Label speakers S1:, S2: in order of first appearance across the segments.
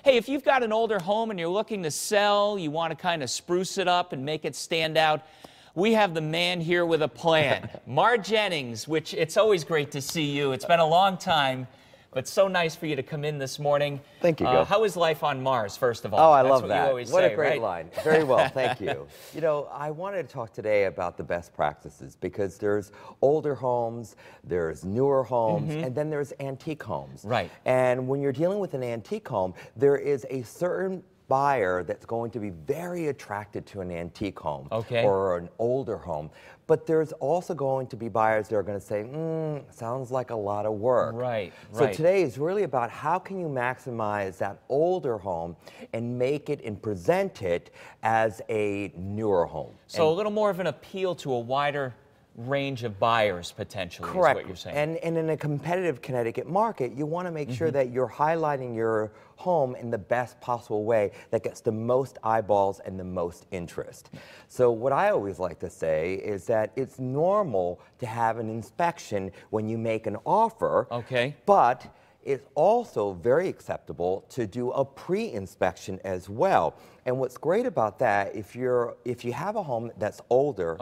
S1: Hey, if you've got an older home and you're looking to sell, you want to kind of spruce it up and make it stand out, we have the man here with a plan. Mar Jennings, which it's always great to see you. It's been a long time, but so nice for you to come in this morning.
S2: Thank you, Gil.
S1: How is life on Mars, first of all?
S2: Oh, I
S1: That's
S2: love
S1: what
S2: that.
S1: You always
S2: what
S1: say,
S2: a great
S1: right?
S2: line. Very well, thank you. You know, I wanted to talk today about the best practices because there's older homes, there's newer homes, and then there's antique homes.
S1: Right.
S2: And when you're dealing with an antique home, there is a certain buyer that's going to be very attracted to an antique home or an older home. But there's also going to be buyers that are going to say, sounds like a lot of work.
S1: Right,
S2: So today is really about how can you maximize that older home and make it and present it as a newer home.
S1: So a little more of an appeal to a wider range of buyers, potentially,
S2: Correct.
S1: is what you're saying.
S2: And in a competitive Connecticut market, you want to make sure that you're highlighting your home in the best possible way that gets the most eyeballs and the most interest. So what I always like to say is that it's normal to have an inspection when you make an offer, but it's also very acceptable to do a pre-inspection as well. And what's great about that, if you have a home that's older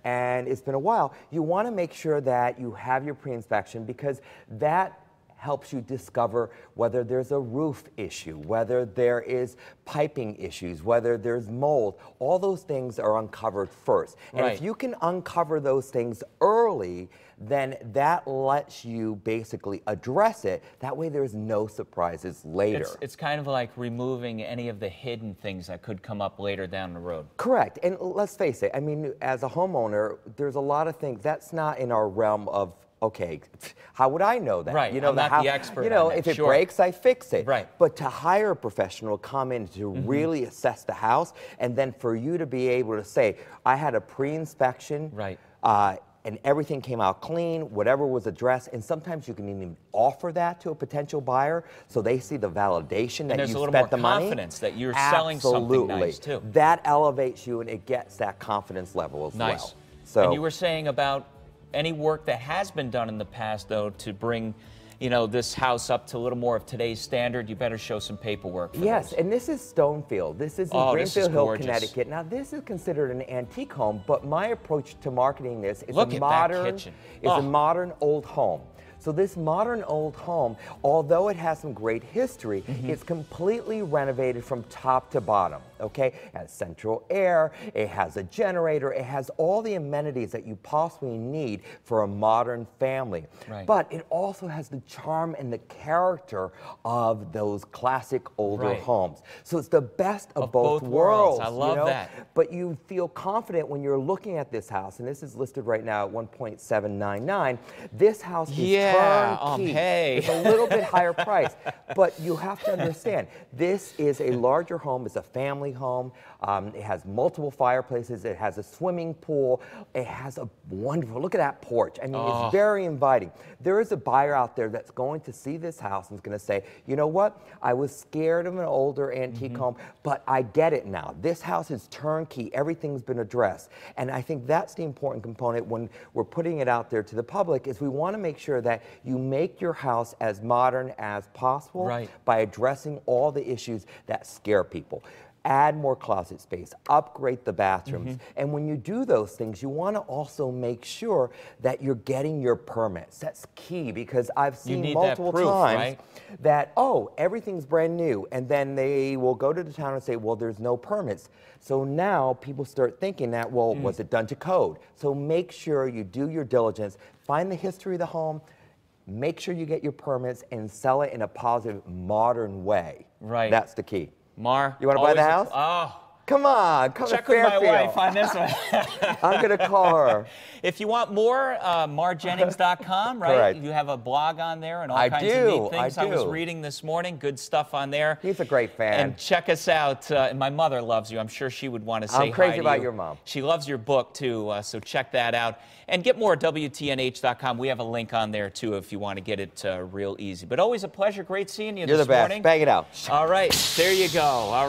S2: and it's been a while, you want to make sure that you have your pre-inspection because that helps you discover whether there's a roof issue, whether there is piping issues, whether there's mold. All those things are uncovered first. And if you can uncover those things early, then that lets you basically address it. That way there's no surprises later.
S1: It's kind of like removing any of the hidden things that could come up later down the road.
S2: Correct. And let's face it, I mean, as a homeowner, there's a lot of things that's not in our realm of, okay, how would I know that?
S1: Right,
S2: you know,
S1: I'm not the expert
S2: You know,
S1: on that.
S2: if it breaks, I fix it.
S1: Right.
S2: But to hire a professional to come in to really assess the house, and then for you to be able to say, I had a pre-inspection, and everything came out clean, whatever was addressed, and sometimes you can even offer that to a potential buyer so they see the validation that you spent the money.
S1: And there's a little more confidence that you're selling something nice, too.
S2: That elevates you and it gets that confidence level as well. So,
S1: and you were saying about any work that has been done in the past, though, to bring, you know, this house up to a little more of today's standard, you better show some paperwork for
S2: yes,
S1: those.
S2: And this is Stonefield. This is in Greenfield Hill, Connecticut. Now, this is considered an antique home, but my approach to marketing this is a modern old home. So this modern old home, although it has some great history, it's completely renovated from top to bottom, It has central air, it has a generator, it has all the amenities that you possibly need for a modern family. But it also has the charm and the character of those classic older homes. So it's the best of both worlds.
S1: I love that.
S2: But you feel confident when you're looking at this house, and this is listed right now at $1.799. This house is turnkey. It's a little bit higher price, but you have to understand, this is a larger home, it's a family home, it has multiple fireplaces, it has a swimming pool, it has a wonderful, look at that porch, I mean, it's very inviting. There is a buyer out there that's going to see this house and is going to say, you know what, I was scared of an older antique home, but I get it now. This house is turnkey, everything's been addressed, and I think that's the important component when we're putting it out there to the public, is we want to make sure that you make your house as modern as possible by addressing all the issues that scare people. Add more closet space, upgrade the bathrooms, and when you do those things, you want to also make sure that you're getting your permits. That's key, because I've seen multiple times that, oh, everything's brand new, and then they will go to the town and say, well, there's no permits. So now people start thinking that, well, was it done to code? So make sure you do your diligence, find the history of the home, make sure you get your permits and sell it in a positive, modern way. That's the key.
S1: Mar,
S2: you want to buy the house? Come on, come
S1: check with my wife on this one.
S2: I'm going to call her.
S1: If you want more, marjennings.com, right? You have a blog on there and all kinds of neat things. I was reading this morning. Good stuff on there.
S2: He's a great fan.
S1: And check us out. And my mother loves you. I'm sure she would want to say hi to you.
S2: I'm crazy about your mom.
S1: She loves your book, too, so check that out. And get more at WTNH.com. We have a link on there, too, if you want to get it real easy. But always a pleasure. Great seeing you this morning.
S2: You're the best. Bang it out.
S1: All right. There you go. All right.